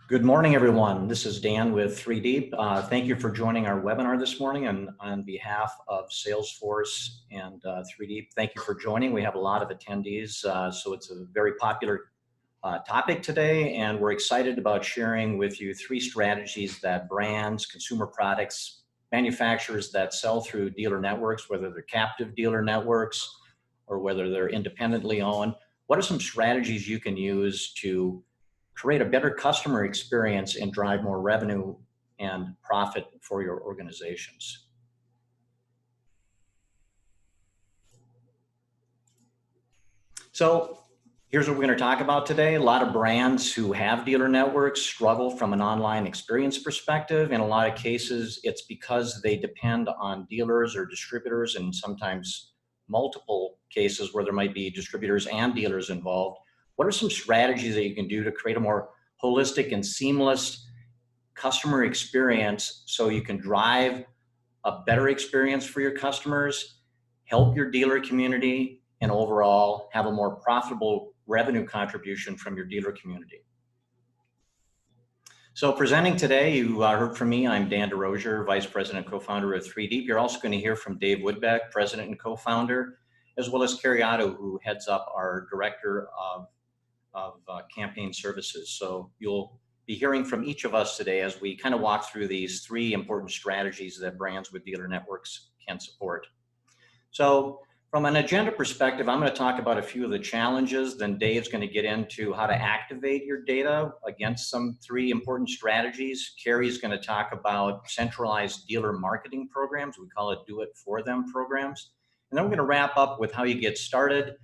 Good morning, everyone. This is Dan with 3Deep. Thank you for joining our webinar this morning, and on behalf of Salesforce and 3Deep, thank you for joining. We have a lot of attendees, so it's a very popular topic today, and we're excited about sharing with you three strategies that brands, consumer products, manufacturers that sell through dealer networks, whether they're captive dealer networks or whether they're independently owned. What are some strategies you can use to create a better customer experience and drive more revenue and profit for your organizations? So here's what we're going to talk about today. A lot of brands who have dealer networks struggle from an online experience perspective. In a lot of cases, it's because they depend on dealers or distributors, and sometimes multiple cases where there might be distributors and dealers involved. What are some strategies that you can do to create a more holistic and seamless customer experience so you can drive a better experience for your customers, help your dealer community, and overall have a more profitable revenue contribution from your dealer community? So presenting today, you heard from me. I'm Dan DeRosier, Vice President and co-founder of 3Deep. You're also going to hear from Dave Woodbeck, President and co-founder, as well as Carrie Otto, who heads up our Director of campaign services. So you'll be hearing from each of us today as we kind of walk through these three important strategies that brands with dealer networks can support. So from an agenda perspective, I'm going to talk about a few of the challenges. Then Dave's going to get into how to activate your data against some three important strategies. Carrie's going to talk about centralized dealer marketing programs. We call it do it for them programs. And then we're going to wrap up with how you get started.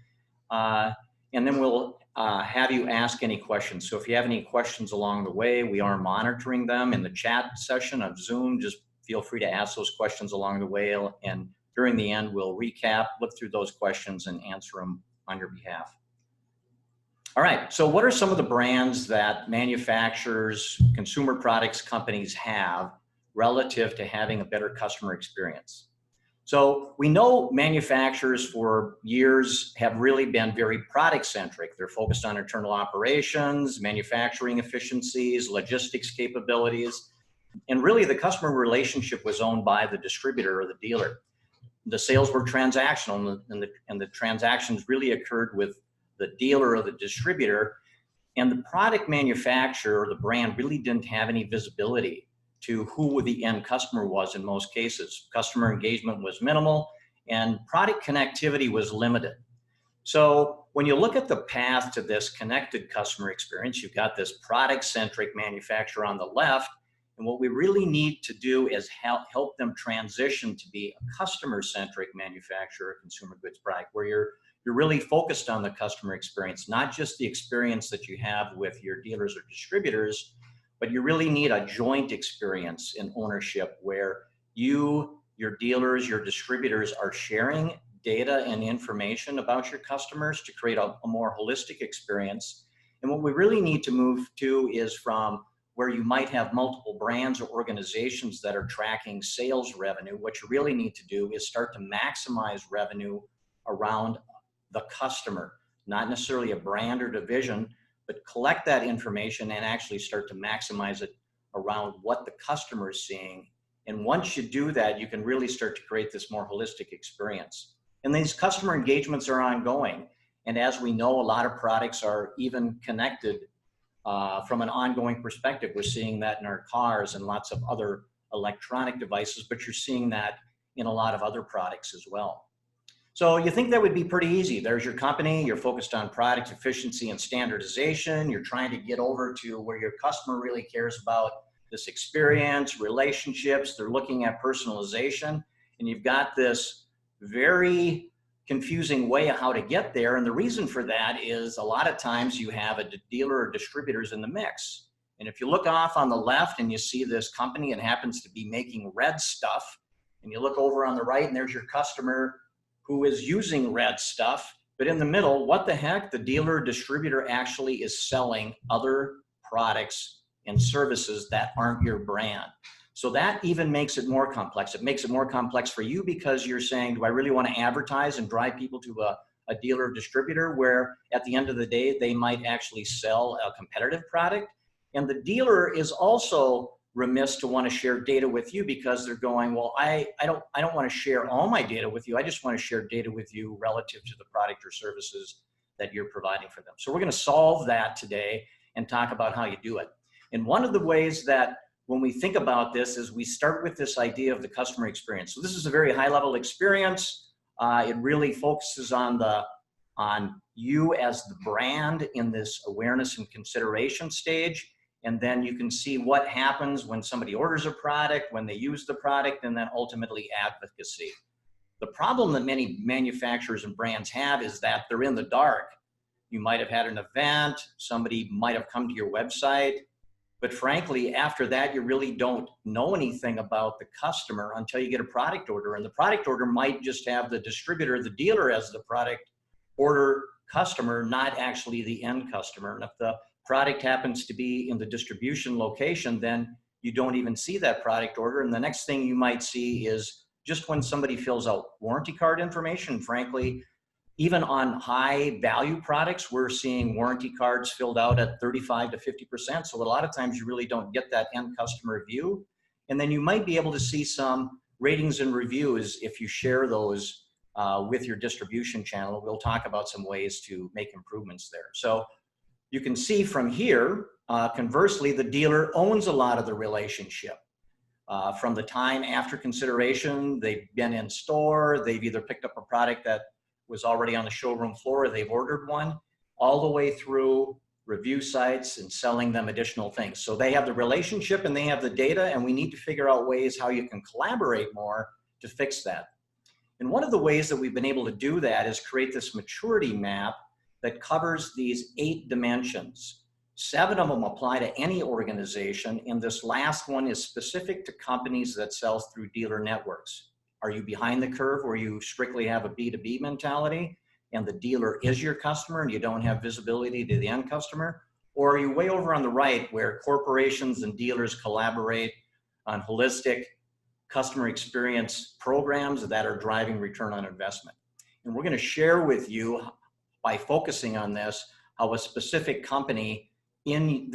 And then we'll have you ask any questions. So if you have any questions along the way, we are monitoring them in the chat session of Zoom. Just feel free to ask those questions along the way. And during the end, we'll recap, look through those questions, and answer them on your behalf. All right, so what are some of the brands that manufacturers, consumer products companies have relative to having a better customer experience? So we know manufacturers for years have really been very product-centric. They're focused on internal operations, manufacturing efficiencies, logistics capabilities, and really the customer relationship was owned by the distributor or the dealer. The sales were transactional, and the transactions really occurred with the dealer or the distributor, and the product manufacturer or the brand really didn't have any visibility to who the end customer was in most cases. Customer engagement was minimal and product connectivity was limited. So when you look at the path to this connected customer experience, you've got this product-centric manufacturer on the left, and what we really need to do is help them transition to be a customer-centric manufacturer, consumer goods product, where you're really focused on the customer experience, not just the experience that you have with your dealers or distributors, but you really need a joint experience in ownership where you, your dealers, your distributors are sharing data and information about your customers to create a more holistic experience. And what we really need to move to is from where you might have multiple brands or organizations that are tracking sales revenue. What you really need to do is start to maximize revenue around the customer, not necessarily a brand or division, but collect that information and actually start to maximize it around what the customer is seeing. And once you do that, you can really start to create this more holistic experience. And these customer engagements are ongoing. And as we know, a lot of products are even connected from an ongoing perspective. We're seeing that in our cars and lots of other electronic devices, but you're seeing that in a lot of other products as well. So you think that would be pretty easy. There's your company, you're focused on product efficiency and standardization. You're trying to get over to where your customer really cares about this experience, relationships. They're looking at personalization, and you've got this very confusing way of how to get there. And the reason for that is a lot of times you have a dealer or distributors in the mix. And if you look off on the left and you see this company, it happens to be making red stuff, and you look over on the right and there's your customer who is using red stuff, but in the middle, what the heck? The dealer distributor actually is selling other products and services that aren't your brand. So that even makes it more complex. It makes it more complex for you because you're saying, do I really want to advertise and drive people to a dealer distributor where at the end of the day, they might actually sell a competitive product? And the dealer is also remiss to want to share data with you because they're going, well, I don't want to share all my data with you. I just want to share data with you relative to the product or services that you're providing for them. So we're going to solve that today and talk about how you do it. And one of the ways that when we think about this is we start with this idea of the customer experience. So this is a very high level experience. It really focuses on you as the brand in this awareness and consideration stage. And then you can see what happens when somebody orders a product, when they use the product, and then ultimately advocacy. The problem that many manufacturers and brands have is that they're in the dark. You might have had an event, somebody might have come to your website, but frankly, after that, you really don't know anything about the customer until you get a product order. And the product order might just have the distributor, the dealer as the product order customer, not actually the end customer. And if the product happens to be in the distribution location, then you don't even see that product order. And the next thing you might see is just when somebody fills out warranty card information. Frankly, even on high value products, we're seeing warranty cards filled out at 35 to 50%. So a lot of times you really don't get that end customer view. And then you might be able to see some ratings and reviews if you share those with your distribution channel. We'll talk about some ways to make improvements there. So you can see from here, conversely, the dealer owns a lot of the relationship. From the time after consideration, they've been in store, they've either picked up a product that was already on the showroom floor, or they've ordered one, all the way through review sites and selling them additional things. So they have the relationship and they have the data, and we need to figure out ways how you can collaborate more to fix that. And one of the ways that we've been able to do that is create this maturity map that covers these 8 dimensions. 7 of them apply to any organization, and this last one is specific to companies that sell through dealer networks. Are you behind the curve where you strictly have a B2B mentality and the dealer is your customer and you don't have visibility to the end customer? Or are you way over on the right where corporations and dealers collaborate on holistic customer experience programs that are driving return on investment? And we're going to share with you, by focusing on this, how a specific company in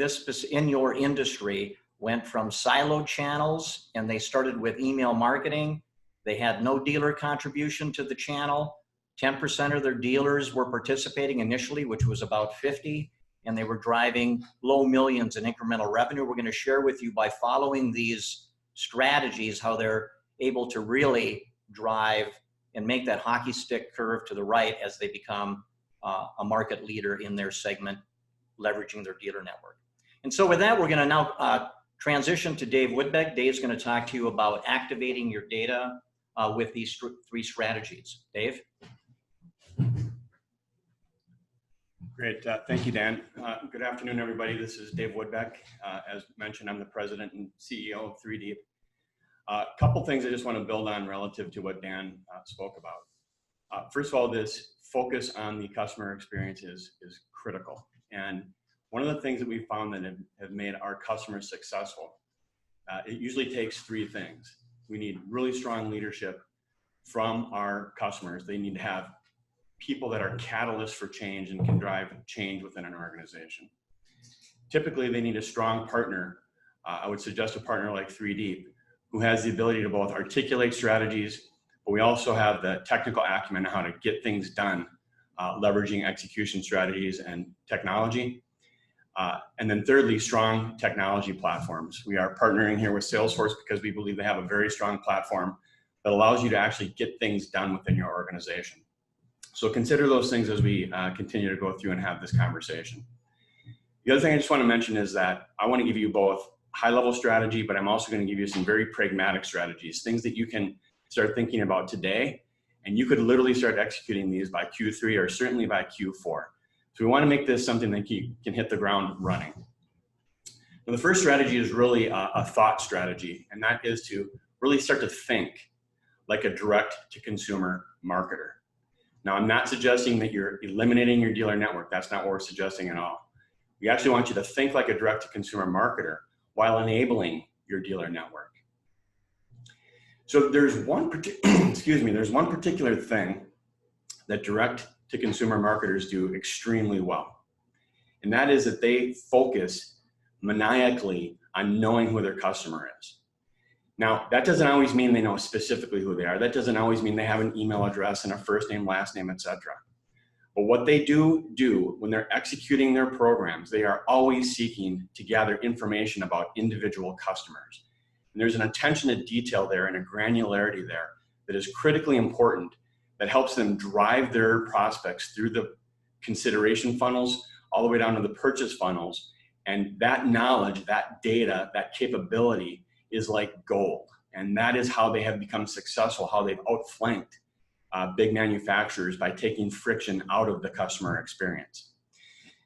your industry went from siloed channels, and they started with email marketing. They had no dealer contribution to the channel. 10% of their dealers were participating initially, which was about 50, and they were driving low millions in incremental revenue. We're going to share with you, by following these strategies, how they're able to really drive and make that hockey stick curve to the right as they become a market leader in their segment, leveraging their dealer network. And so with that, we're going to now transition to Dave Woodbeck. Dave's going to talk to you about activating your data with these 3 strategies. Dave? Great. Thank you, Dan. Good afternoon, everybody. This is Dave Woodbeck. As mentioned, I'm the president and CEO of 3D. A couple things I just want to build on relative to what Dan spoke about. First of all, this focus on the customer experience is critical. And one of the things that we found that have made our customers successful, it usually takes 3 things. We need really strong leadership from our customers. They need to have people that are catalysts for change and can drive change within an organization. Typically, they need a strong partner. I would suggest a partner like 3D, who has the ability to both articulate strategies, but we also have the technical acumen on how to get things done, leveraging execution strategies and technology. And then thirdly, strong technology platforms. We are partnering here with Salesforce because we believe they have a very strong platform that allows you to actually get things done within your organization. So consider those things as we continue to go through and have this conversation. The other thing I just want to mention is that I want to give you both high-level strategy, but I'm also going to give you some very pragmatic strategies, things that you can start thinking about today, and you could literally start executing these by Q3 or certainly by Q4. So we want to make this something that you can hit the ground running. Now, the first strategy is really a thought strategy, and that is to really start to think like a direct-to-consumer marketer. Now, I'm not suggesting that you're eliminating your dealer network. That's not what we're suggesting at all. We actually want you to think like a direct-to-consumer marketer while enabling your dealer network. So there's one particular thing that direct-to-consumer marketers do extremely well, and that is that they focus maniacally on knowing who their customer is. Now, that doesn't always mean they know specifically who they are. That doesn't always mean they have an email address and a first name, last name, etc. But what they do when they're executing their programs, they are always seeking to gather information about individual customers. And there's an attention to detail there and a granularity there that is critically important, that helps them drive their prospects through the consideration funnels all the way down to the purchase funnels. And that knowledge, that data, that capability is like gold. And that is how they have become successful, how they've outflanked big manufacturers by taking friction out of the customer experience.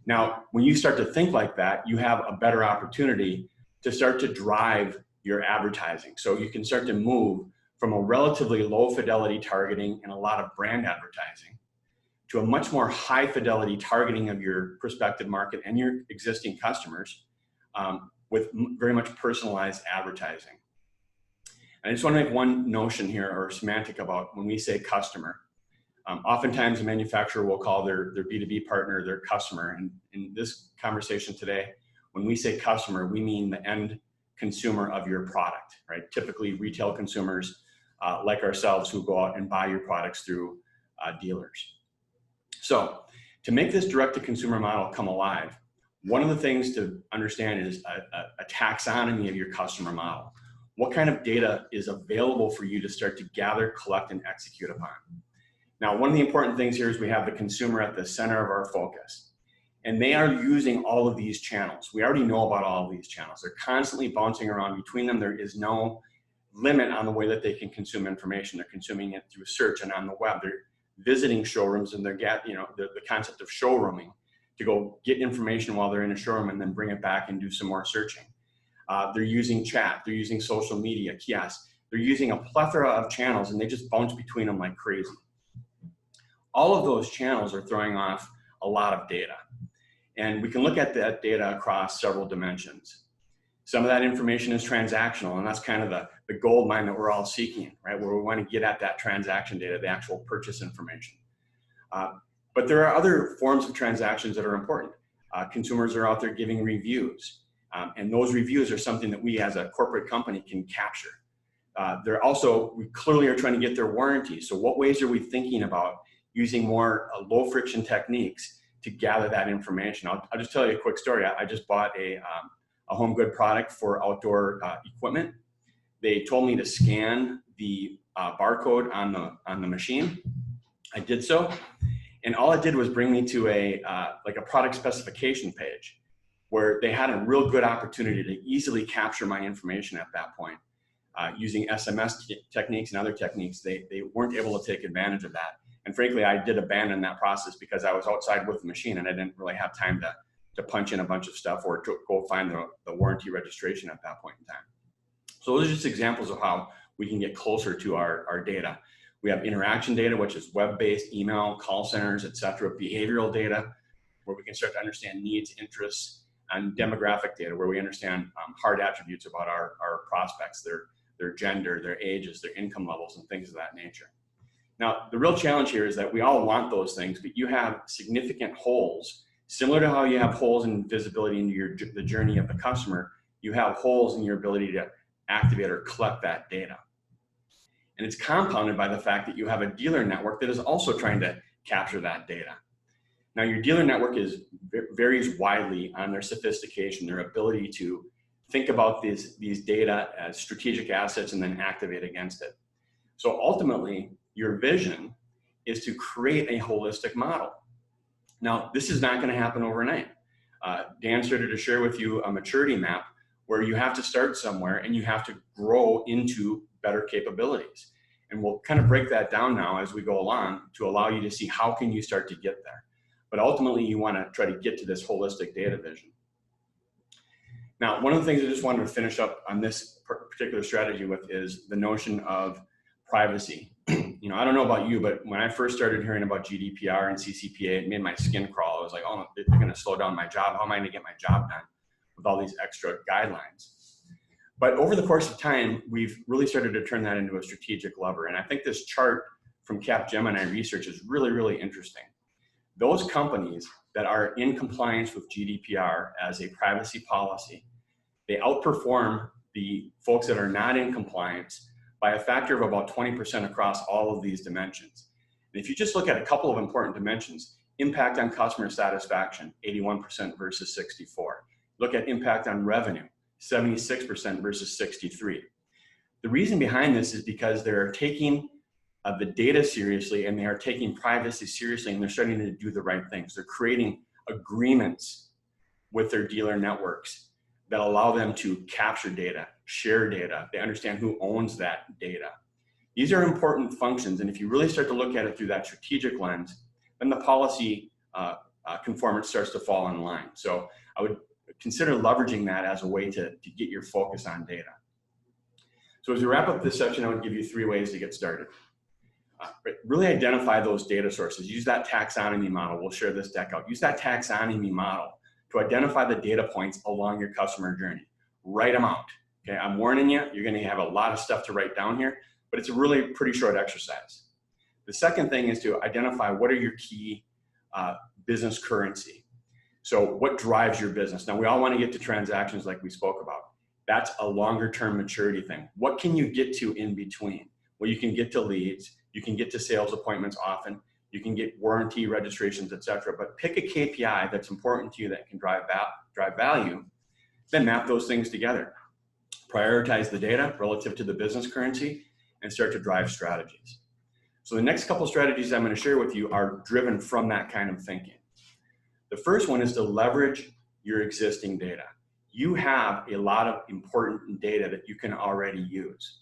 Now, when you start to think like that, you have a better opportunity to start to drive your advertising. So you can start to move from a relatively low fidelity targeting and a lot of brand advertising to a much more high fidelity targeting of your prospective market and your existing customers with very much personalized advertising. And I just want to make one notion here, or semantic, about when we say customer. Oftentimes a manufacturer will call their B2B partner their customer. And in this conversation today, when we say customer, we mean the end consumer of your product, right? Typically retail consumers like ourselves who go out and buy your products through dealers. So to make this direct-to-consumer model come alive, one of the things to understand is a taxonomy of your customer model. What kind of data is available for you to start to gather, collect, and execute upon? Now, one of the important things here is we have the consumer at the center of our focus. And they are using all of these channels. We already know about all of these channels. They're constantly bouncing around between them. There is no limit on the way that they can consume information. They're consuming it through search and on the web. They're visiting showrooms, and they're the concept of showrooming, to go get information while they're in a showroom and then bring it back and do some more searching. They're using chat, they're using social media, kiosks. They're using a plethora of channels, and they just bounce between them like crazy. All of those channels are throwing off a lot of data. And we can look at that data across several dimensions. Some of that information is transactional, and that's kind of the gold mine that we're all seeking, right? Where we want to get at that transaction data, the actual purchase information. But there are other forms of transactions that are important. Consumers are out there giving reviews, and those reviews are something that we as a corporate company can capture. We clearly are trying to get their warranty. So what ways are we thinking about using more low friction techniques to gather that information? I'll just tell you a quick story. I just bought a home good product for outdoor equipment. They told me to scan the barcode on the machine. I did so, and all it did was bring me to a product specification page, where they had a real good opportunity to easily capture my information at that point. Using SMS techniques and other techniques, they weren't able to take advantage of that. And frankly, I did abandon that process because I was outside with the machine and I didn't really have time to punch in a bunch of stuff or to go find the warranty registration at that point in time. So those are just examples of how we can get closer to our data. We have interaction data, which is web-based, email, call centers, et cetera. Behavioral data, where we can start to understand needs, interests, and demographic data, where we understand hard attributes about our prospects, their gender, their ages, their income levels, and things of that nature. Now, the real challenge here is that we all want those things, but you have significant holes. Similar to how you have holes in visibility into the journey of the customer, you have holes in your ability to activate or collect that data. And it's compounded by the fact that you have a dealer network that is also trying to capture that data. Now, your dealer network varies widely on their sophistication, their ability to think about these data as strategic assets and then activate against it. So ultimately, your vision is to create a holistic model. Now, this is not going to happen overnight. Dan started to share with you a maturity map where you have to start somewhere and you have to grow into better capabilities. And we'll kind of break that down now as we go along to allow you to see how can you start to get there. But ultimately, you want to try to get to this holistic data vision. Now, one of the things I just wanted to finish up on this particular strategy with is the notion of privacy. I don't know about you, but when I first started hearing about GDPR and CCPA, it made my skin crawl. I was like, oh, they're going to slow down my job. How am I going to get my job done with all these extra guidelines? But over the course of time, we've really started to turn that into a strategic lever. And I think this chart from Capgemini Research is really, really interesting. Those companies that are in compliance with GDPR as a privacy policy, they outperform the folks that are not in compliance by a factor of about 20% across all of these dimensions. And if you just look at a couple of important dimensions, impact on customer satisfaction, 81% versus 64. Look at impact on revenue, 76% versus 63. The reason behind this is because they're taking the data seriously, and they are taking privacy seriously, and they're starting to do the right things. They're creating agreements with their dealer networks that allow them to capture data, share data. They understand who owns that data. These are important functions, and if you really start to look at it through that strategic lens, then the policy conformance starts to fall in line. So I would consider leveraging that as a way to get your focus on data. So as we wrap up this section, I would give you 3 ways to get started. Really identify those data sources. Use that taxonomy model. We'll share this deck out. Use that taxonomy model to identify the data points along your customer journey. Write them out. Okay, I'm warning you, you're going to have a lot of stuff to write down here, but it's a really pretty short exercise. The second thing is to identify what are your key business currency. So what drives your business? Now, we all want to get to transactions like we spoke about. That's a longer term maturity thing. What can you get to in between? Well, you can get to leads, you can get to sales appointments often, you can get warranty registrations, etc. But pick a KPI that's important to you that can drive value, then map those things together. Prioritize the data relative to the business currency and start to drive strategies. So the next couple strategies I'm going to share with you are driven from that kind of thinking. The first one is to leverage your existing data. You have a lot of important data that you can already use.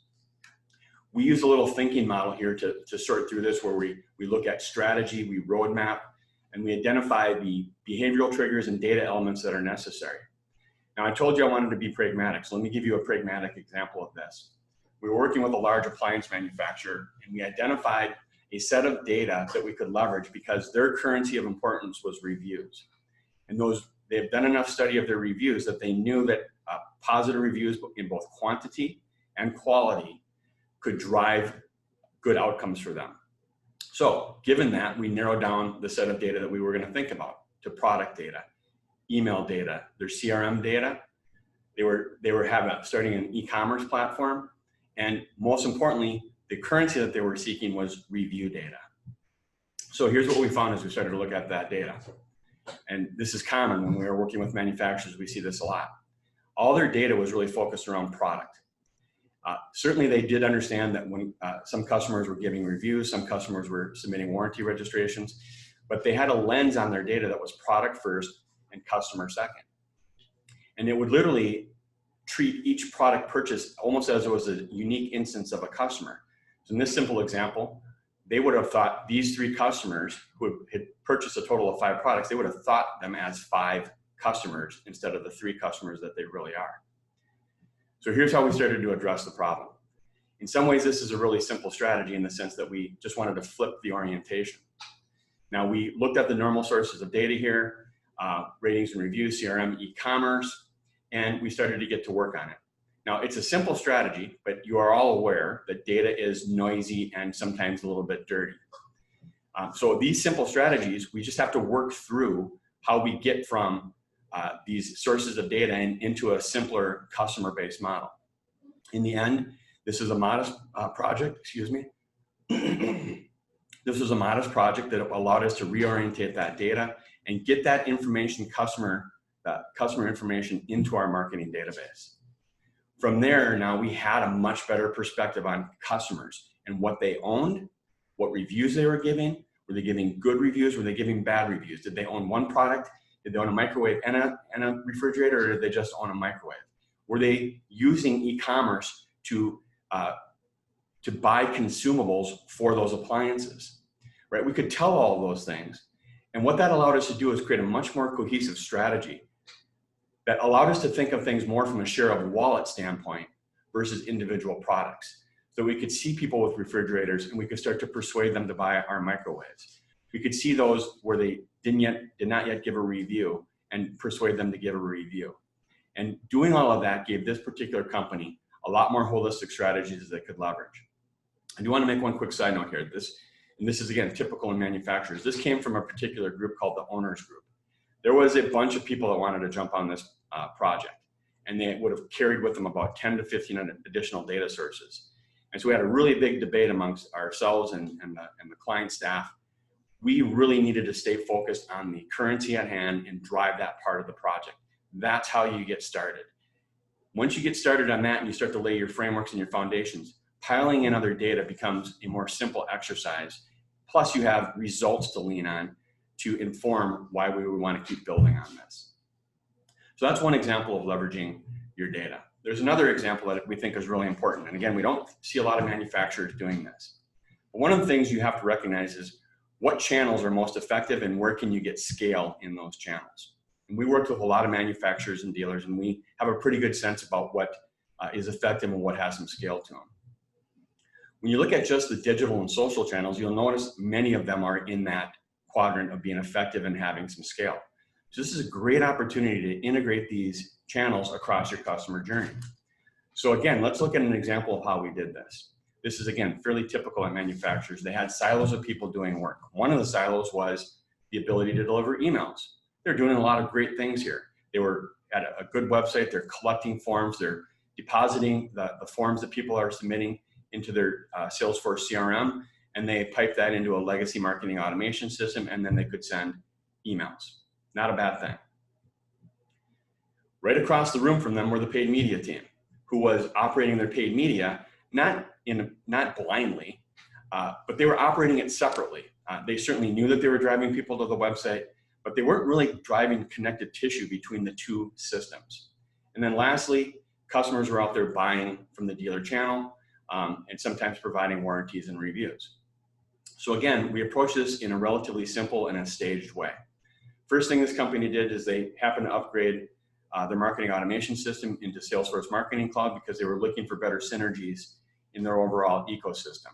We use a little thinking model here to sort through this, where we look at strategy, we roadmap, and we identify the behavioral triggers and data elements that are necessary. Now, I told you I wanted to be pragmatic, so let me give you a pragmatic example of this. We were working with a large appliance manufacturer, and we identified a set of data that we could leverage because their currency of importance was reviews. And they've done enough study of their reviews that they knew that positive reviews in both quantity and quality could drive good outcomes for them. So given that, we narrowed down the set of data that we were going to think about to product data, email data, their CRM data. They were starting an e-commerce platform. And most importantly, the currency that they were seeking was review data. So here's what we found as we started to look at that data. And this is common when we are working with manufacturers, we see this a lot. All their data was really focused around product. Certainly they did understand that when some customers were giving reviews, some customers were submitting warranty registrations, but they had a lens on their data that was product first and customer second. And it would literally treat each product purchase almost as it was a unique instance of a customer. So in this simple example, they would have thought these 3 customers who had purchased a total of 5 products, they would have thought them as 5 customers instead of the 3 customers that they really are. So here's how we started to address the problem. In some ways, this is a really simple strategy in the sense that we just wanted to flip the orientation. Now, we looked at the normal sources of data here, ratings and reviews, CRM, e-commerce, and we started to get to work on it. Now, it's a simple strategy, but you are all aware that data is noisy and sometimes a little bit dirty. So these simple strategies, we just have to work through how we get from these sources of data into a simpler customer-based model. In the end, this is a modest project, excuse me. This was a modest project that allowed us to reorientate that data and get that information, customer information, into our marketing database. From there, now we had a much better perspective on customers and what they owned, what reviews they were giving. Were they giving good reviews? Were they giving bad reviews? Did they own one product? Did they own a microwave and a refrigerator, or did they just own a microwave? Were they using e-commerce to buy consumables for those appliances? Right? We could tell all of those things. And what that allowed us to do is create a much more cohesive strategy that allowed us to think of things more from a share of wallet standpoint versus individual products. So we could see people with refrigerators and we could start to persuade them to buy our microwaves. We could see those where they did not yet give a review and persuade them to give a review. And doing all of that gave this particular company a lot more holistic strategies that they could leverage. I do want to make one quick side note here. This and this is again typical in manufacturers. This came from a particular group called the owners group. There was a bunch of people that wanted to jump on this project, and they would have carried with them about 10 to 15 additional data sources. And so we had a really big debate amongst ourselves and the client staff. We really needed to stay focused on the currency at hand and drive that part of the project. That's how you get started. Once you get started on that and you start to lay your frameworks and your foundations, piling in other data becomes a more simple exercise. Plus you have results to lean on to inform why we would want to keep building on this. So that's one example of leveraging your data. There's another example that we think is really important. And again, we don't see a lot of manufacturers doing this. But one of the things you have to recognize is what channels are most effective and where can you get scale in those channels. And we worked with a lot of manufacturers and dealers, and we have a pretty good sense about what is effective and what has some scale to them. When you look at just the digital and social channels, you'll notice many of them are in that quadrant of being effective and having some scale. So this is a great opportunity to integrate these channels across your customer journey. So again, let's look at an example of how we did this. This is again, fairly typical at manufacturers. They had silos of people doing work. One of the silos was the ability to deliver emails. They're doing a lot of great things here. They were at a good website. They're collecting forms. They're depositing the forms that people are submitting into their Salesforce CRM, and they pipe that into a legacy marketing automation system, and then they could send emails. Not a bad thing. Right across the room from them were the paid media team, who was operating their paid media, not blindly, but they were operating it separately. They certainly knew that they were driving people to the website, but they weren't really driving connective tissue between the two systems. And then lastly, customers were out there buying from the dealer channel and sometimes providing warranties and reviews. So again, we approach this in a relatively simple and a staged way. First thing this company did is they happened to upgrade their marketing automation system into Salesforce Marketing Cloud because they were looking for better synergies in their overall ecosystem.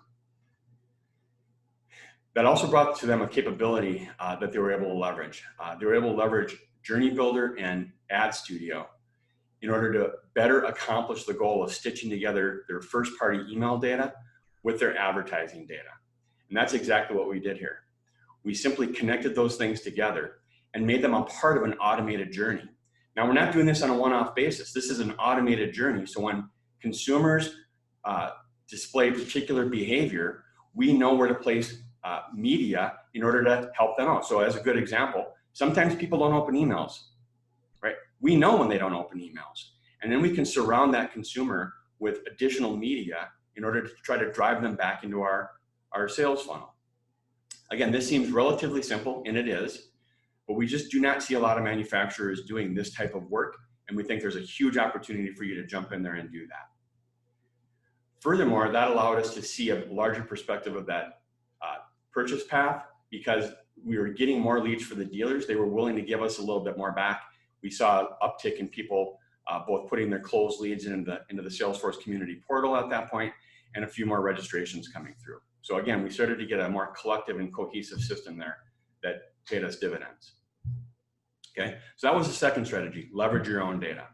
That also brought to them a capability that they were able to leverage. They were able to leverage Journey Builder and Ad Studio in order to better accomplish the goal of stitching together their first-party email data with their advertising data. And that's exactly what we did here. We simply connected those things together and made them a part of an automated journey. Now, we're not doing this on a one-off basis. This is an automated journey. So when consumers display particular behavior, we know where to place media in order to help them out. So as a good example, sometimes people don't open emails, right? We know when they don't open emails. And then we can surround that consumer with additional media in order to try to drive them back into our sales funnel. Again, this seems relatively simple, and it is, but we just do not see a lot of manufacturers doing this type of work, and we think there's a huge opportunity for you to jump in there and do that. Furthermore, that allowed us to see a larger perspective of that purchase path because we were getting more leads for the dealers. They were willing to give us a little bit more back. We saw an uptick in people both putting their closed leads into the Salesforce community portal at that point, and a few more registrations coming through. So again, we started to get a more collective and cohesive system there that paid us dividends. Okay, so that was the second strategy, leverage your own data.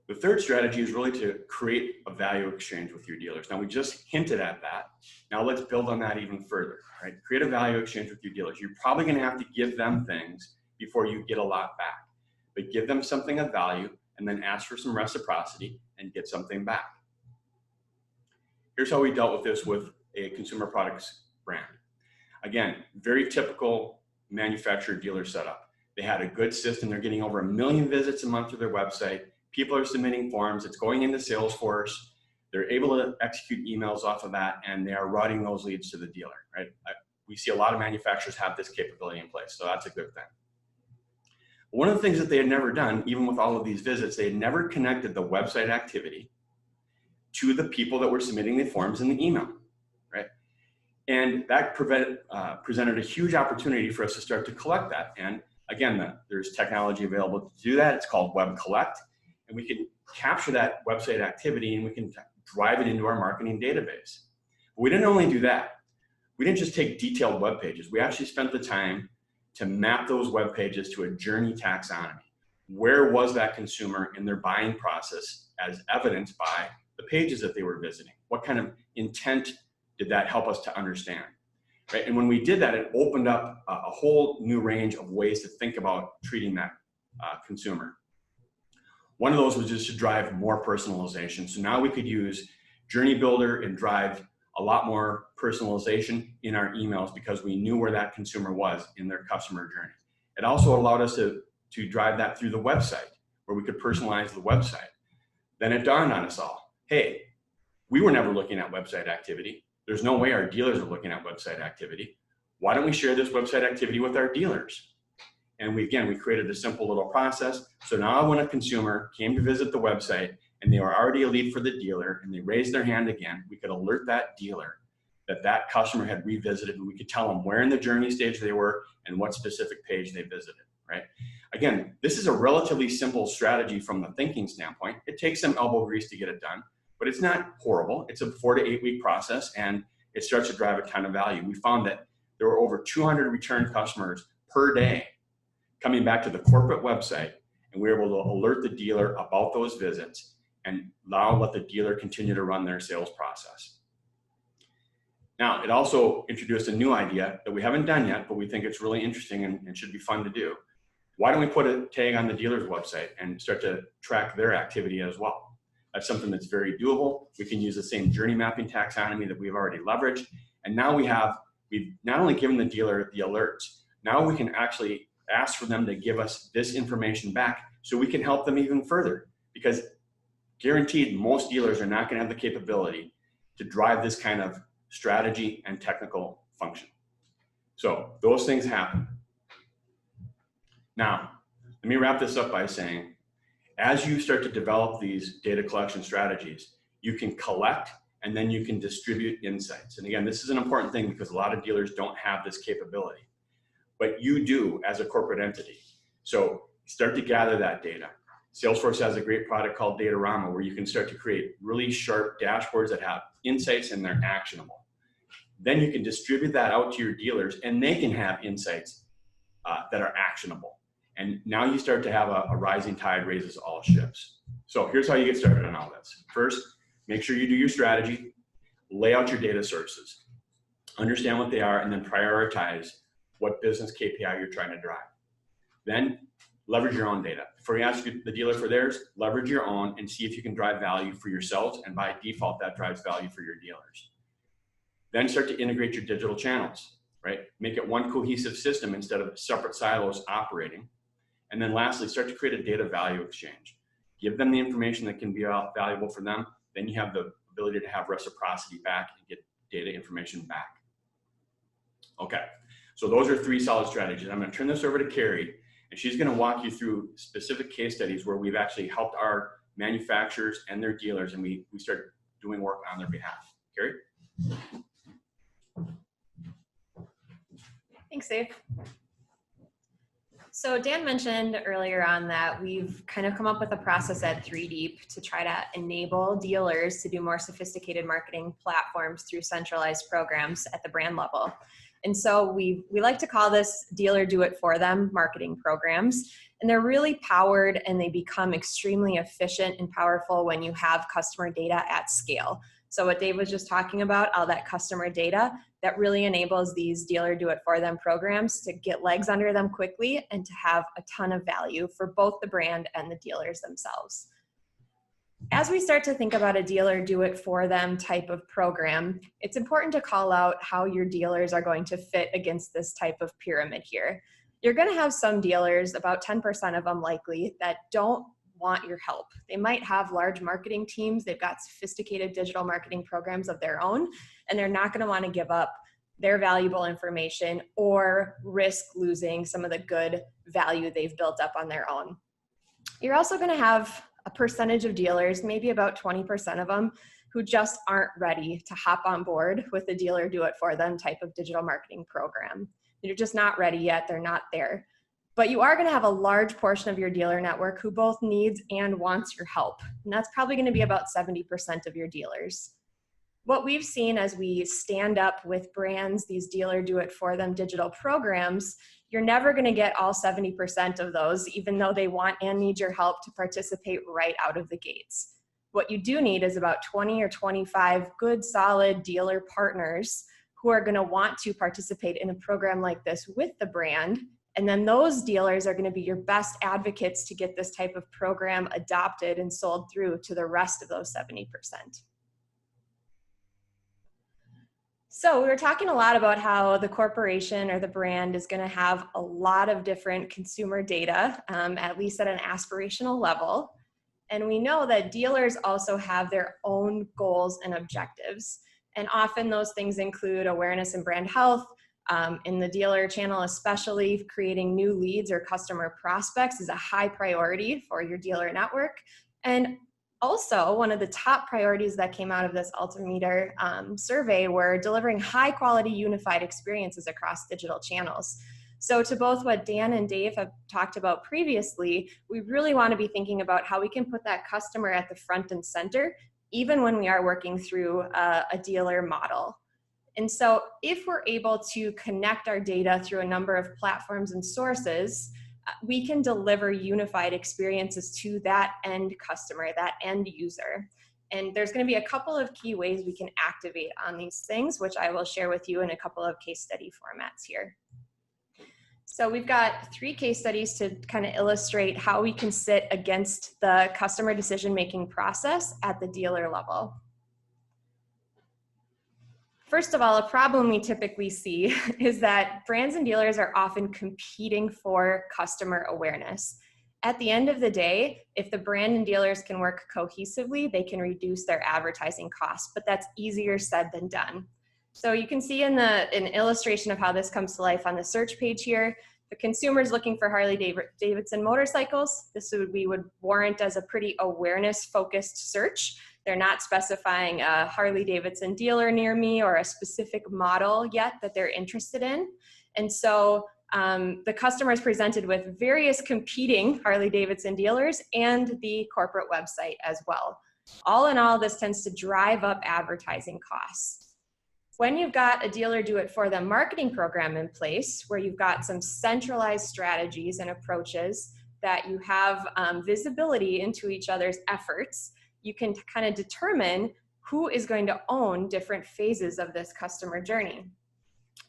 The third strategy is really to create a value exchange with your dealers. Now, we just hinted at that. Now let's build on that even further, right? Create a value exchange with your dealers. You're probably gonna have to give them things before you get a lot back, but give them something of value and then ask for some reciprocity and get something back. Here's how we dealt with this with a consumer products brand. Again, very typical manufacturer dealer setup. They had a good system. They're getting over 1 million visits a month to their website. People are submitting forms. It's going into Salesforce. They're able to execute emails off of that, and they are routing those leads to the dealer, right? We see a lot of manufacturers have this capability in place, so that's a good thing. One of the things that they had never done, even with all of these visits, they had never connected the website activity to the people that were submitting the forms in the email, right? And that presented a huge opportunity for us to start to collect that. And again, there's technology available to do that. It's called Web Collect. And we can capture that website activity and we can drive it into our marketing database. But we didn't only do that. We didn't just take detailed web pages. We actually spent the time to map those web pages to a journey taxonomy. Where was that consumer in their buying process as evidenced by the pages that they were visiting? What kind of intent did that help us to understand? Right? And when we did that, it opened up a whole new range of ways to think about treating that consumer. One of those was just to drive more personalization. So now we could use Journey Builder and drive a lot more personalization in our emails because we knew where that consumer was in their customer journey. It also allowed us to drive that through the website, where we could personalize the website. Then it dawned on us all, hey, we were never looking at website activity. There's no way our dealers are looking at website activity. Why don't we share this website activity with our dealers? And we created a simple little process. So now when a consumer came to visit the website and they were already a lead for the dealer and they raised their hand again, we could alert that dealer that that customer had revisited, and we could tell them where in the journey stage they were and what specific page they visited, right? Again, this is a relatively simple strategy from the thinking standpoint. It takes some elbow grease to get it done, but it's not horrible. It's a 4 to 8 week process, and it starts to drive a ton of value. We found that there were over 200 return customers per day coming back to the corporate website, and we were able to alert the dealer about those visits and let the dealer continue to run their sales process. Now, it also introduced a new idea that we haven't done yet, but we think it's really interesting and should be fun to do. Why don't we put a tag on the dealer's website and start to track their activity as well? That's something that's very doable. We can use the same journey mapping taxonomy that we've already leveraged. And now we've not only given the dealer the alerts, now we can actually ask for them to give us this information back so we can help them even further, because guaranteed most dealers are not going to have the capability to drive this kind of strategy and technical function. So those things happen. Now, let me wrap this up by saying, as you start to develop these data collection strategies, you can collect and then you can distribute insights. And again, this is an important thing because a lot of dealers don't have this capability, but you do as a corporate entity. So start to gather that data. Salesforce has a great product called Datarama, where you can start to create really sharp dashboards that have insights and they're actionable. Then you can distribute that out to your dealers and they can have insights that are actionable. And now you start to have a rising tide raises all ships. So here's how you get started on all this. First, make sure you do your strategy, lay out your data sources, understand what they are, and then prioritize what business KPI you're trying to drive. Then leverage your own data. Before you ask the dealer for theirs, leverage your own and see if you can drive value for yourselves, and by default, that drives value for your dealers. Then start to integrate your digital channels, right? Make it one cohesive system instead of separate silos operating. And then lastly, start to create a data value exchange. Give them the information that can be valuable for them. Then you have the ability to have reciprocity back and get data information back. Okay, so those are 3 solid strategies. I'm going to turn this over to Carrie, and she's going to walk you through specific case studies where we've actually helped our manufacturers and their dealers, and we start doing work on their behalf. Carrie? Thanks, Dave. So Dan mentioned earlier on that we've kind of come up with a process at 3Deep to try to enable dealers to do more sophisticated marketing platforms through centralized programs at the brand level. And so we like to call this dealer do it for them marketing programs. And they're really powered and they become extremely efficient and powerful when you have customer data at scale. So what Dave was just talking about, all that customer data, that really enables these dealer do it for them programs to get legs under them quickly and to have a ton of value for both the brand and the dealers themselves. As we start to think about a dealer do it for them type of program, it's important to call out how your dealers are going to fit against this type of pyramid here. You're going to have some dealers, about 10% of them likely, that don't want your help. They might have large marketing teams, they've got sophisticated digital marketing programs of their own, and they're not going to want to give up their valuable information or risk losing some of the good value they've built up on their own. You're also going to have a percentage of dealers, maybe about 20% of them, who just aren't ready to hop on board with the dealer do it for them type of digital marketing program. They're just not ready yet, they're not there. But you are going to have a large portion of your dealer network who both needs and wants your help. And that's probably going to be about 70% of your dealers. What we've seen as we stand up with brands, these dealer do it for them digital programs, you're never going to get all 70% of those, even though they want and need your help to participate right out of the gates. What you do need is about 20 or 25 good, solid dealer partners who are going to want to participate in a program like this with the brand. And then those dealers are going to be your best advocates to get this type of program adopted and sold through to the rest of those 70%. So we were talking a lot about how the corporation or the brand is going to have a lot of different consumer data, at least at an aspirational level. And we know that dealers also have their own goals and objectives. And often those things include awareness and brand health. In the dealer channel, especially, creating new leads or customer prospects is a high priority for your dealer network. And also, one of the top priorities that came out of this Altimeter survey were delivering high quality unified experiences across digital channels. So to both what Dan and Dave have talked about previously, we really want to be thinking about how we can put that customer at the front and center, even when we are working through a dealer model. And so if we're able to connect our data through a number of platforms and sources, we can deliver unified experiences to that end customer, that end user. And there's going to be a couple of key ways we can activate on these things, which I will share with you in a couple of case study formats here. So we've got 3 case studies to kind of illustrate how we can sit against the customer decision-making process at the dealer level. First of all, a problem we typically see is that brands and dealers are often competing for customer awareness. At the end of the day, if the brand and dealers can work cohesively, they can reduce their advertising costs, but that's easier said than done. So you can see in an illustration of how this comes to life on the search page here, the consumer's looking for Harley-Davidson motorcycles. We would warrant as a pretty awareness-focused search. They're not specifying a Harley-Davidson dealer near me or a specific model yet that they're interested in. And so the customer is presented with various competing Harley-Davidson dealers and the corporate website as well. All in all, this tends to drive up advertising costs. When you've got a dealer do-it-for-them marketing program in place, where you've got some centralized strategies and approaches that you have visibility into each other's efforts, you can kind of determine who is going to own different phases of this customer journey.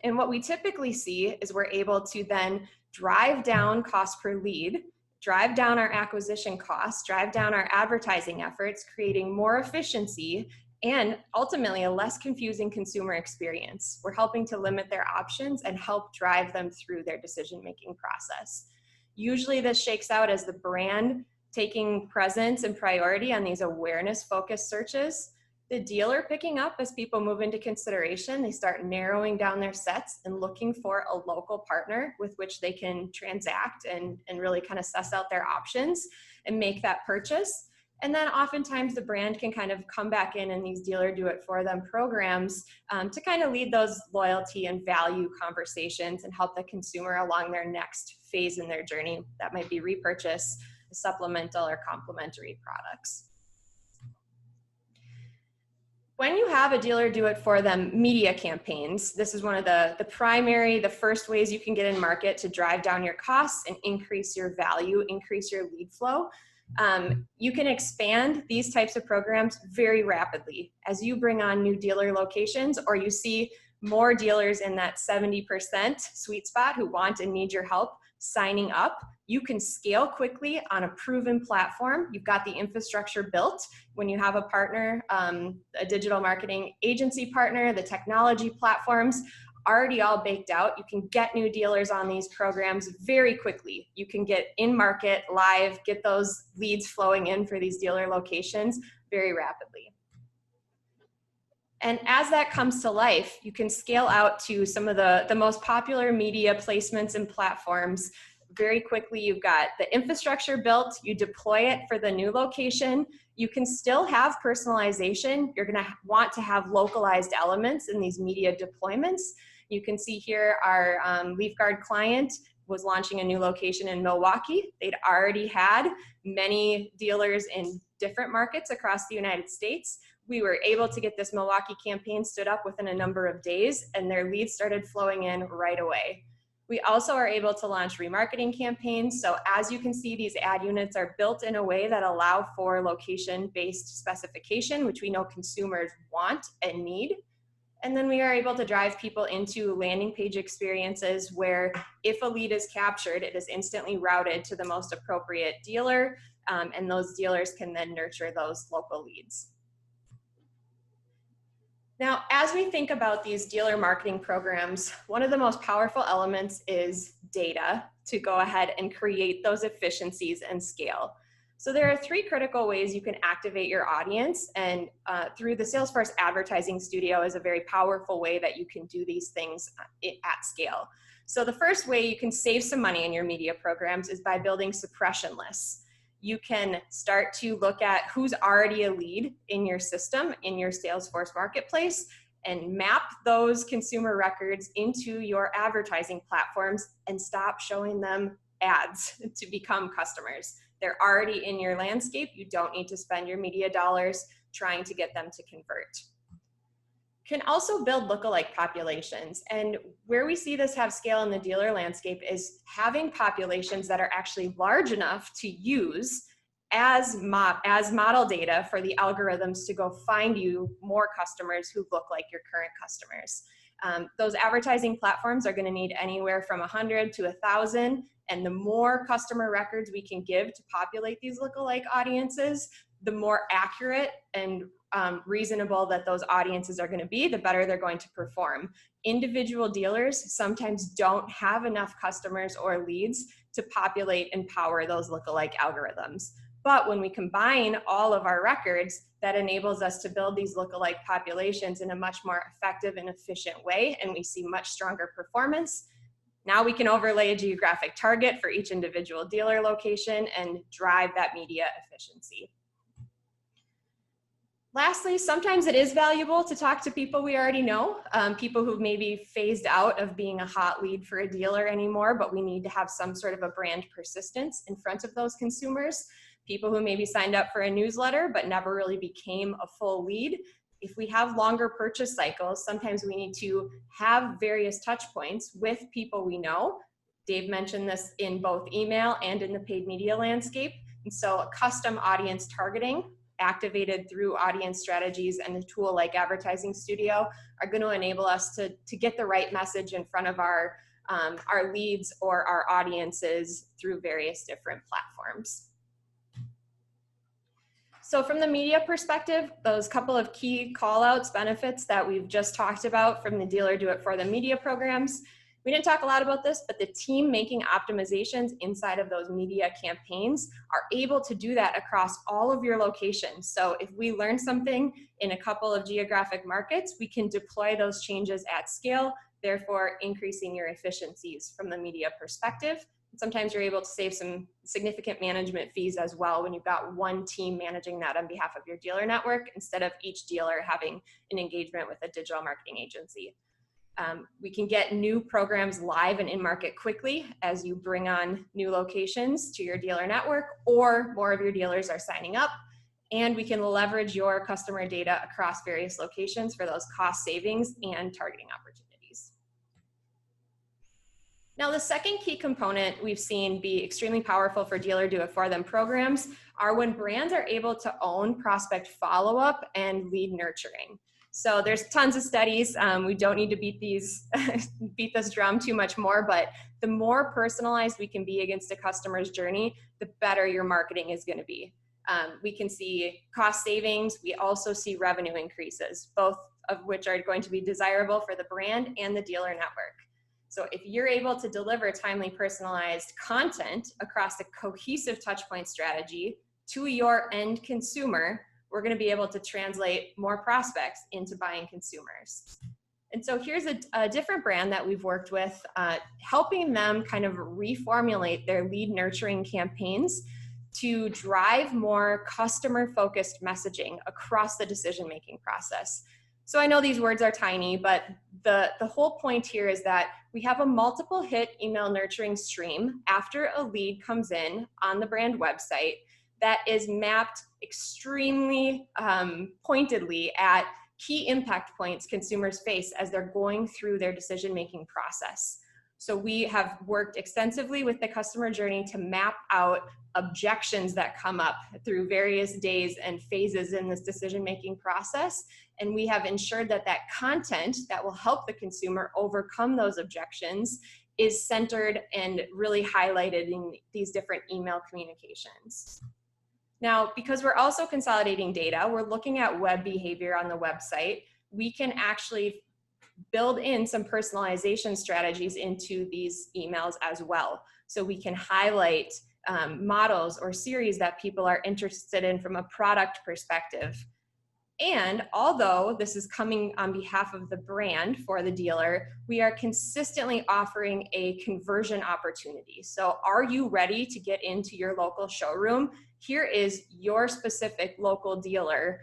And what we typically see is we're able to then drive down cost per lead, drive down our acquisition costs, drive down our advertising efforts, creating more efficiency and ultimately a less confusing consumer experience. We're helping to limit their options and help drive them through their decision-making process. Usually this shakes out as the brand taking presence and priority on these awareness-focused searches, the dealer picking up as people move into consideration. They start narrowing down their sets and looking for a local partner with which they can transact and really kind of suss out their options and make that purchase. And then oftentimes the brand can kind of come back in these dealer do-it-for-them programs to kind of lead those loyalty and value conversations and help the consumer along their next phase in their journey. That might be repurchase, supplemental or complementary products. When you have a dealer do-it-for-them media campaigns, this is one of the first ways you can get in market to drive down your costs and increase your value, increase your lead flow. You can expand these types of programs very rapidly as you bring on new dealer locations or you see more dealers in that 70% sweet spot who want and need your help signing up. You can scale quickly on a proven platform. You've got the infrastructure built. When you have a partner, a digital marketing agency partner, the technology platforms already all baked out, you can get new dealers on these programs very quickly. You can get in market, live, get those leads flowing in for these dealer locations very rapidly. And as that comes to life, you can scale out to some of the most popular media placements and platforms very quickly. You've got the infrastructure built, you deploy it for the new location. You can still have personalization. You're gonna want to have localized elements in these media deployments. You can see here our LeafGuard client was launching a new location in Milwaukee. They'd already had many dealers in different markets across the United States. We were able to get this Milwaukee campaign stood up within a number of days and their leads started flowing in right away. We also are able to launch remarketing campaigns. So as you can see, these ad units are built in a way that allow for location-based specification, which we know consumers want and need. And then we are able to drive people into landing page experiences where if a lead is captured, it is instantly routed to the most appropriate dealer, and those dealers can then nurture those local leads. Now, as we think about these dealer marketing programs, one of the most powerful elements is data to go ahead and create those efficiencies and scale. So there are 3 critical ways you can activate your audience, and through the Salesforce Advertising Studio is a very powerful way that you can do these things at scale. So the first way you can save some money in your media programs is by building suppression lists. You can start to look at who's already a lead in your system, in your Salesforce marketplace, and map those consumer records into your advertising platforms and stop showing them ads to become customers. They're already in your landscape. You don't need to spend your media dollars trying to get them to convert. Can also build lookalike populations. And where we see this have scale in the dealer landscape is having populations that are actually large enough to use as model data for the algorithms to go find you more customers who look like your current customers. Those advertising platforms are going to need anywhere from 100 to 1,000, and the more customer records we can give to populate these lookalike audiences, the more accurate and reasonable that those audiences are going to be, the better they're going to perform. Individual dealers sometimes don't have enough customers or leads to populate and power those lookalike algorithms. But when we combine all of our records, that enables us to build these lookalike populations in a much more effective and efficient way, and we see much stronger performance. Now we can overlay a geographic target for each individual dealer location and drive that media efficiency. Lastly, sometimes it is valuable to talk to people we already know, people who've maybe phased out of being a hot lead for a dealer anymore, but we need to have some sort of a brand persistence in front of those consumers. People who maybe signed up for a newsletter but never really became a full lead. If we have longer purchase cycles, sometimes we need to have various touch points with people we know. Dave mentioned this in both email and in the paid media landscape. And so a custom audience targeting activated through audience strategies and a tool like Advertising Studio are going to enable us to get the right message in front of our leads or our audiences through various different platforms. So from the media perspective, those couple of key call-outs, benefits that we've just talked about from the Dealer Do It For Them media programs. We didn't talk a lot about this, but the team making optimizations inside of those media campaigns are able to do that across all of your locations. So if we learn something in a couple of geographic markets, we can deploy those changes at scale, therefore increasing your efficiencies from the media perspective. Sometimes you're able to save some significant management fees as well when you've got one team managing that on behalf of your dealer network instead of each dealer having an engagement with a digital marketing agency. We can get new programs live and in market quickly as you bring on new locations to your dealer network or more of your dealers are signing up. And we can leverage your customer data across various locations for those cost savings and targeting opportunities. Now, the second key component we've seen be extremely powerful for Dealer Do It For Them programs are when brands are able to own prospect follow-up and lead nurturing. So there's tons of studies. We don't need to beat this drum too much more, but the more personalized we can be against a customer's journey, the better your marketing is going to be. We can see cost savings. We also see revenue increases, both of which are going to be desirable for the brand and the dealer network. So if you're able to deliver timely personalized content across a cohesive touchpoint strategy to your end consumer, we're going to be able to translate more prospects into buying consumers. And so here's a different brand that we've worked with, helping them kind of reformulate their lead nurturing campaigns to drive more customer-focused messaging across the decision-making process. So I know these words are tiny, but the whole point here is that we have a multiple hit email nurturing stream after a lead comes in on the brand website that is mapped extremely pointedly at key impact points consumers face as they're going through their decision-making process. So we have worked extensively with the customer journey to map out objections that come up through various days and phases in this decision-making process. And we have ensured that that content that will help the consumer overcome those objections is centered and really highlighted in these different email communications. Now, because we're also consolidating data, we're looking at web behavior on the website. We can actually build in some personalization strategies into these emails as well. So we can highlight models or series that people are interested in from a product perspective. And although this is coming on behalf of the brand for the dealer, we are consistently offering a conversion opportunity. So are you ready to get into your local showroom? Here is your specific local dealer.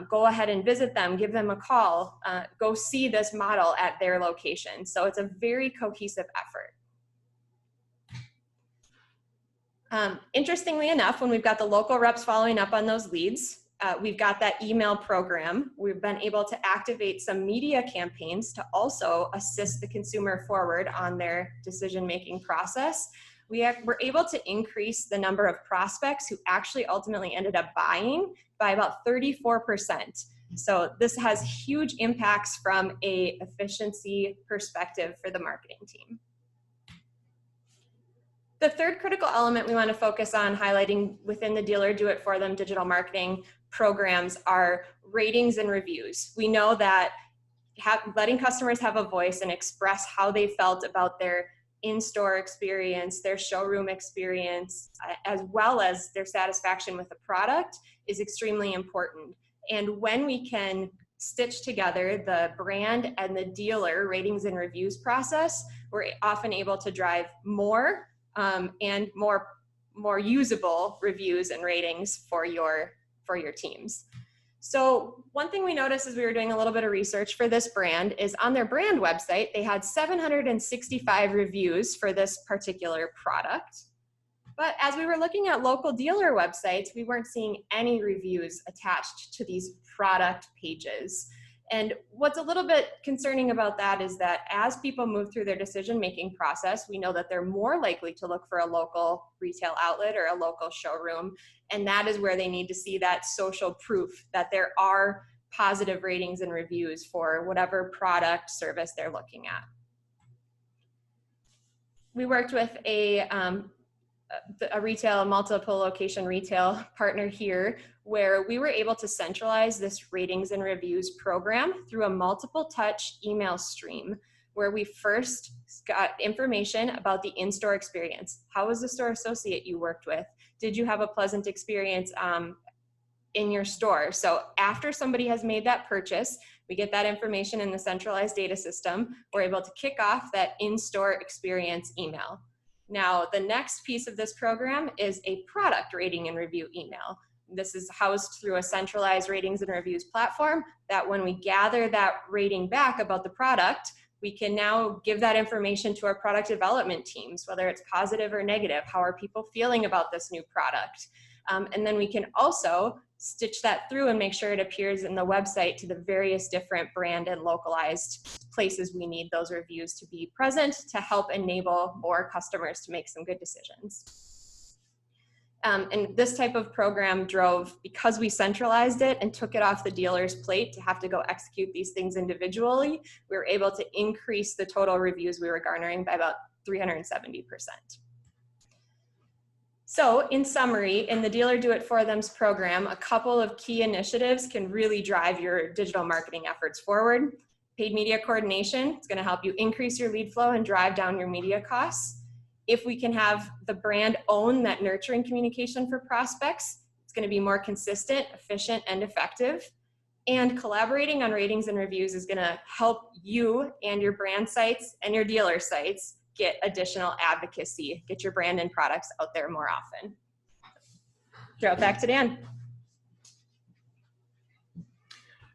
Go ahead and visit them, give them a call, go see this model at their location. So it's a very cohesive effort. Interestingly enough, when we've got the local reps following up on those leads, we've got that email program. We've been able to activate some media campaigns to also assist the consumer forward on their decision-making process. We're able to increase the number of prospects who actually ultimately ended up buying by about 34%. So this has huge impacts from an efficiency perspective for the marketing team. The third critical element we want to focus on highlighting within the dealer do-it-for-them digital marketing programs are ratings and reviews. We know that letting customers have a voice and express how they felt about their in-store experience, their showroom experience, as well as their satisfaction with the product is extremely important. And when we can stitch together the brand and the dealer ratings and reviews process, we're often able to drive more and more usable reviews and ratings for your teams. So one thing we noticed as we were doing a little bit of research for this brand is on their brand website, they had 765 reviews for this particular product. But as we were looking at local dealer websites, we weren't seeing any reviews attached to these product pages. And what's a little bit concerning about that is that as people move through their decision-making process, we know that they're more likely to look for a local retail outlet or a local showroom. And that is where they need to see that social proof that there are positive ratings and reviews for whatever product service they're looking at. We worked with a multiple location retail partner here where we were able to centralize this ratings and reviews program through a multiple touch email stream where we first got information about the in-store experience. How was the store associate you worked with? Did you have a pleasant experience in your store? So after somebody has made that purchase, we get that information in the centralized data system. We're able to kick off that in-store experience email. Now, the next piece of this program is a product rating and review email. This is housed through a centralized ratings and reviews platform that when we gather that rating back about the product, we can now give that information to our product development teams, whether it's positive or negative. How are people feeling about this new product? And then we can also stitch that through and make sure it appears in the website to the various different brand and localized places we need those reviews to be present to help enable more customers to make some good decisions. And this type of program drove, because we centralized it and took it off the dealer's plate to have to go execute these things individually, we were able to increase the total reviews we were garnering by about 370%. So in summary, in the Dealer Do It For Them's program, a couple of key initiatives can really drive your digital marketing efforts forward. Paid media coordination, it's gonna help you increase your lead flow and drive down your media costs. If we can have the brand own that nurturing communication for prospects, it's gonna be more consistent, efficient, and effective. And collaborating on ratings and reviews is gonna help you and your brand sites and your dealer sites get additional advocacy, get your brand and products out there more often. Throw it back to Dan.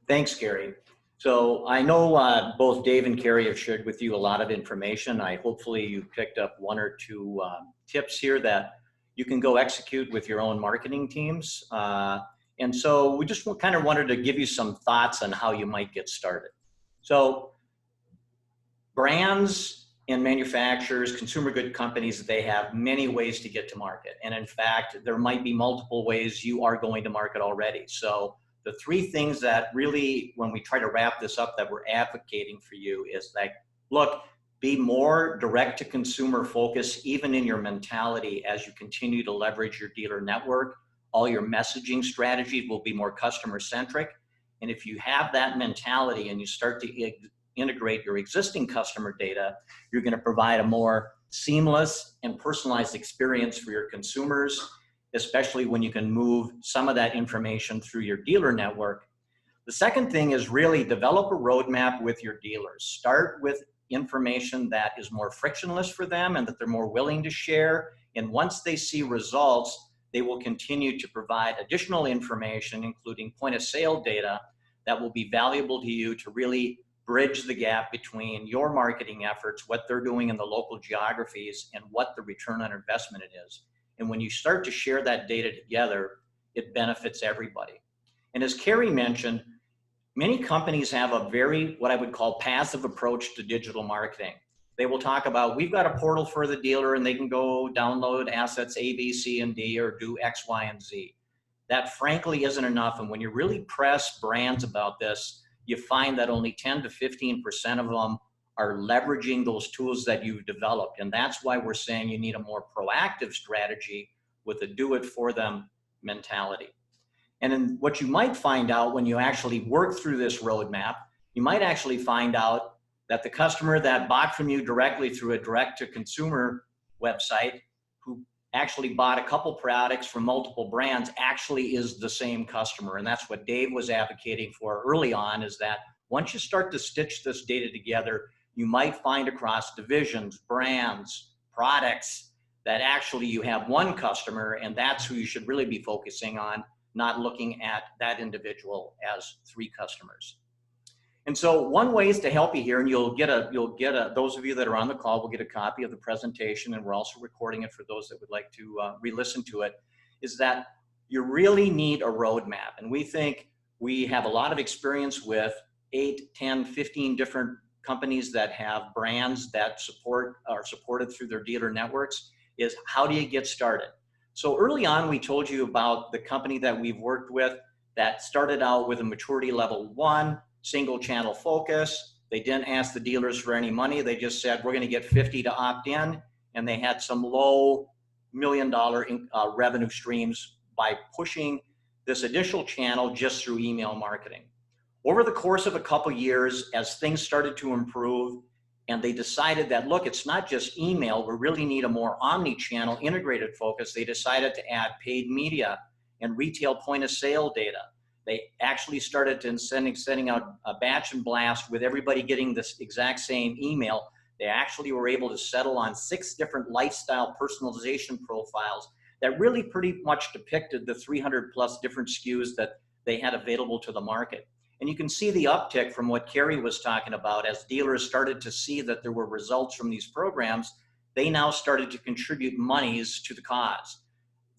Thanks, Carrie. So I know both Dave and Carrie have shared with you a lot of information. Hopefully you picked up one or two tips here that you can go execute with your own marketing teams. And so we just kind of wanted to give you some thoughts on how you might get started. So brands and manufacturers, consumer good companies, they have many ways to get to market. And in fact, there might be multiple ways you are going to market already. So the three things that really, when we try to wrap this up, that we're advocating for you is like, look, be more direct to consumer focus, even in your mentality as you continue to leverage your dealer network. All your messaging strategies will be more customer centric. And if you have that mentality and you start to integrate your existing customer data, you're going to provide a more seamless and personalized experience for your consumers, especially when you can move some of that information through your dealer network. The second thing is really develop a roadmap with your dealers. Start with information that is more frictionless for them and that they're more willing to share. And once they see results, they will continue to provide additional information, including point of sale data, that will be valuable to you to really bridge the gap between your marketing efforts, what they're doing in the local geographies, and what the return on investment it is. And when you start to share that data together, it benefits everybody. And as Carrie mentioned, many companies have a very, what I would call, passive approach to digital marketing. They will talk about, we've got a portal for the dealer and they can go download assets A, B, C, and D, or do X, Y, and Z. That frankly isn't enough. And when you really press brands about this, you find that only 10 to 15% of them are leveraging those tools that you've developed. And that's why we're saying you need a more proactive strategy with a do it for them mentality. And then what you might find out when you actually work through this roadmap, you might actually find out that the customer that bought from you directly through a direct to consumer website, who actually bought a couple products from multiple brands, actually is the same customer. And that's what Dave was advocating for early on, is that once you start to stitch this data together, you might find across divisions, brands, products, that actually you have one customer, and that's who you should really be focusing on, not looking at that individual as three customers. And so one way is to help you here, and you'll get a, those of you that are on the call will get a copy of the presentation, and we're also recording it for those that would like to re-listen to it, is that you really need a roadmap. And we think we have a lot of experience with 8, 10, 15 different companies that have brands that are supported through their dealer networks, is how do you get started? So early on, we told you about the company that we've worked with that started out with a maturity level 1, single channel focus. They didn't ask the dealers for any money. They just said, we're going to get 50 to opt in. And they had some low $1 million revenue streams by pushing this additional channel just through email marketing. Over the course of a couple years, as things started to improve, and they decided that, look, it's not just email, we really need a more omni-channel integrated focus. They decided to add paid media and retail point of sale data. They actually started to sending out a batch and blast with everybody getting this exact same email. They actually were able to settle on 6 different lifestyle personalization profiles that really pretty much depicted the 300 plus different SKUs that they had available to the market. And you can see the uptick from what Carrie was talking about. As dealers started to see that there were results from these programs, they now started to contribute monies to the cause.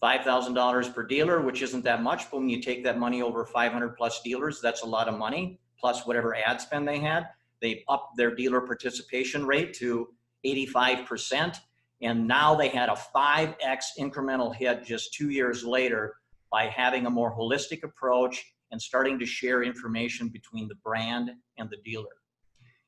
$5,000 per dealer, which isn't that much, but when you take that money over 500 plus dealers, that's a lot of money, plus whatever ad spend they had. They upped their dealer participation rate to 85%, and now they had a 5x incremental hit just 2 years later by having a more holistic approach and starting to share information between the brand and the dealer.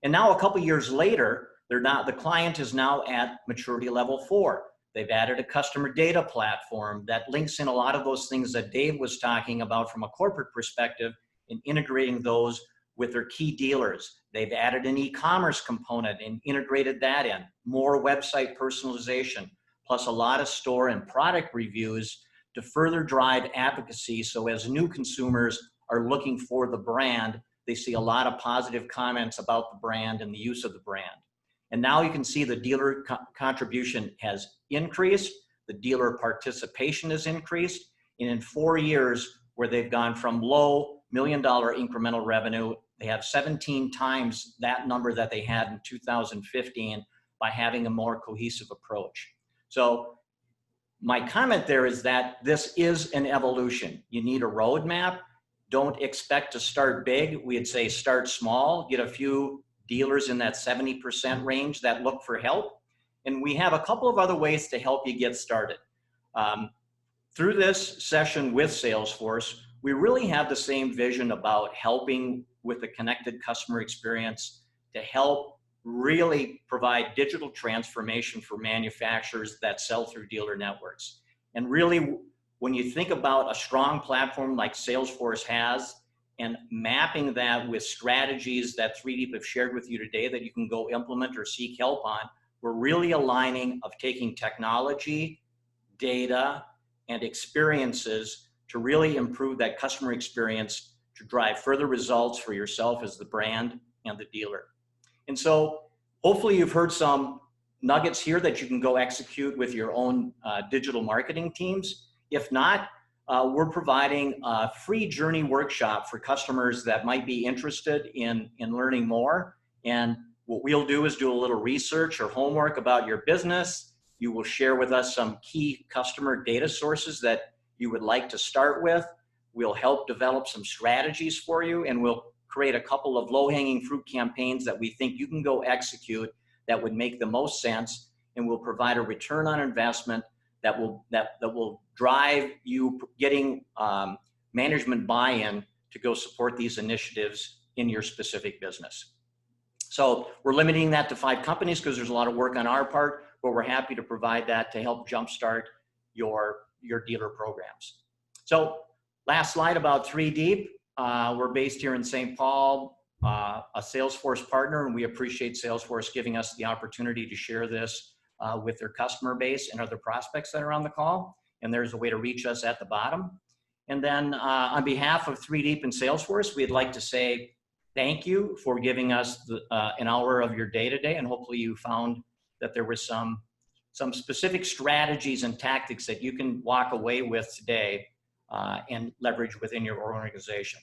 And now a couple years later, the client is now at maturity level 4. They've added a customer data platform that links in a lot of those things that Dave was talking about from a corporate perspective and integrating those with their key dealers. They've added an e-commerce component and integrated that in. More website personalization, plus a lot of store and product reviews to further drive advocacy. So as new consumers are looking for the brand, they see a lot of positive comments about the brand and the use of the brand. And now you can see the dealer contribution has increased, the dealer participation has increased, and in 4 years where they've gone from low $1 million incremental revenue, they have 17 times that number that they had in 2015 by having a more cohesive approach. So my comment there is that this is an evolution. You need a roadmap. Don't expect to start big. We'd say start small, get a few dealers in that 70% range that look for help. And we have a couple of other ways to help you get started. Through this session with Salesforce, we really have the same vision about helping with the connected customer experience to help really provide digital transformation for manufacturers that sell through dealer networks. And really, when you think about a strong platform like Salesforce has, and mapping that with strategies that 3Deep have shared with you today that you can go implement or seek help on, we're really aligning of taking technology, data, and experiences to really improve that customer experience to drive further results for yourself as the brand and the dealer. And so hopefully you've heard some nuggets here that you can go execute with your own digital marketing teams. If not, we're providing a free journey workshop for customers that might be interested in learning more. And what we'll do is do a little research or homework about your business. You will share with us some key customer data sources that you would like to start with. We'll help develop some strategies for you, and we'll create a couple of low-hanging fruit campaigns that we think you can go execute that would make the most sense, and we'll provide a return on investment that will drive you getting management buy-in to go support these initiatives in your specific business. So we're limiting that to 5 companies because there's a lot of work on our part, but we're happy to provide that to help jumpstart your dealer programs. So last slide about 3Deep. We're based here in St. Paul, a Salesforce partner, and we appreciate Salesforce giving us the opportunity to share this with their customer base and other prospects that are on the call. And there's a way to reach us at the bottom. And then on behalf of 3Deep and Salesforce, we'd like to say thank you for giving us an hour of your day today. And hopefully you found that there was some specific strategies and tactics that you can walk away with today and leverage within your organization.